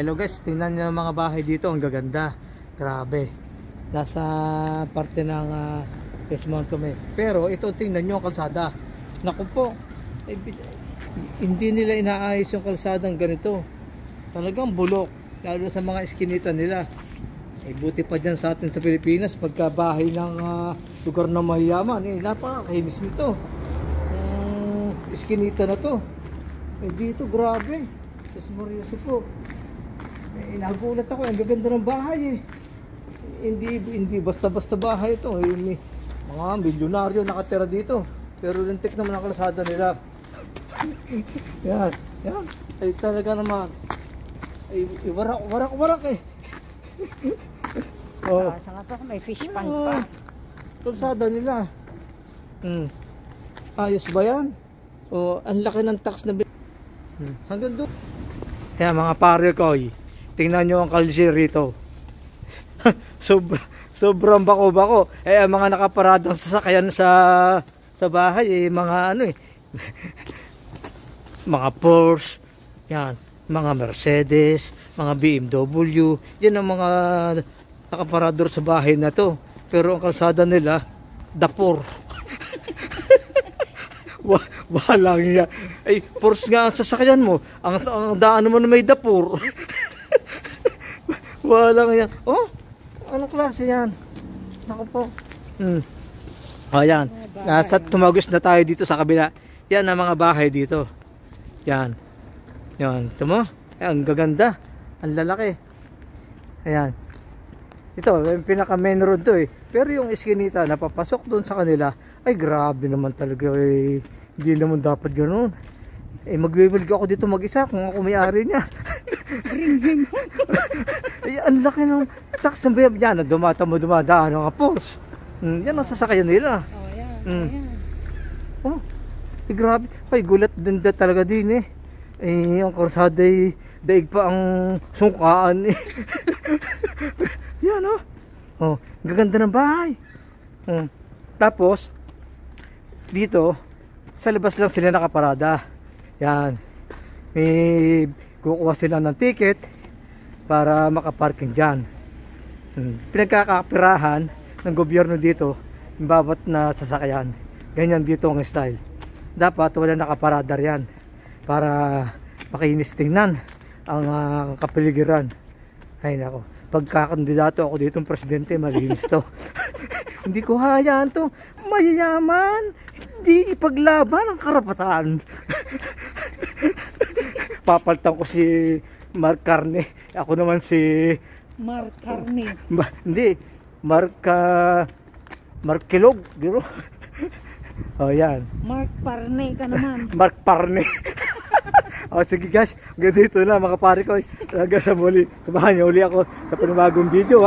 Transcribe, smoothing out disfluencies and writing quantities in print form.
Hello guys, tingnan nyo ang mga bahay dito, ang gaganda. Grabe. Nasa parte ng Quezon kami. Pero ito, tingnan nyo ang kalsada. Naku po, hindi nila inaayos yung kalsadang ganito. Talagang bulok, lalo sa mga eskinita nila. Buti pa dyan sa atin sa Pilipinas, pagka bahay ng lugar na mayayaman, napakakinis nito. Eskinita na to. Dito, grabe. Tapos Morioso po. Nagulat ako, ang gaganda ng bahay Hindi basta-basta bahay ito. Mga milyonaryo nakatira dito. Pero lintik naman ang kalsada nila. Yan. Ay talaga naman. Ay warak Oh. Saan ka may fish pond pa. Kalsada nila. Ayos ba yan? Ang laki ng tax na hanggang doon. Kaya mga pare ko, tingnan nyo ang kalye rito. Sobrang bako-bako. Ang mga nakaparadang sasakyan sa bahay, mga mga Porsche, yan, mga Mercedes, mga BMW, yan ang mga nakaparador sa bahay na to. Pero ang kalsada nila, dapor. Walang yan. Porsche nga ang sasakyan mo. Ang daan naman may dapor. Walang yan. Anong klase yan? Naku po. Ayan. Tumagos na tayo dito sa kabila. Yan ang mga bahay dito. Yan. Ito mo? Ang gaganda. Ang lalaki. Ayan. Ito, yung pinaka main road to Pero yung eskinita, napapasok doon sa kanila. Ay, grabe naman talaga Hindi naman dapat ganoon. Magbibilg ako dito mag-isa kung ako may-ari niya. Bring him. Ang laki ng tax ng bayab niya na dumadaan ng Porsche. Yan ang sasakyan nila. Ayan. Grabe. Ay, gulat din talaga din ang karsada daig pa ang sungkaan Yan gaganda ng bahay. Tapos dito sa labas lang sila nakaparada. Yan. May kukuha sila ng ticket para makaparking dyan. Pinagkakapirahan ng gobyerno dito yung bawat na sasakyan. Ganyan dito ang style. Dapat wala nakaparada yan para makinis tingnan ang kapaligiran. Ay nako, pagkakandidato ako ditong presidente, malinis to. Hindi ko hayaan to. Mayayaman, hindi ipaglaban ang karapatan. Papaltan ko si Mark Carne. Ako naman si Mark Carne. Hindi, Mark Kilog, biro. Yan. Mark Parne ka naman. Mark Parne. Sige guys, ganito na mga pare ko. Hanggang sa muli, samahan niyo uli ako sa panibagong video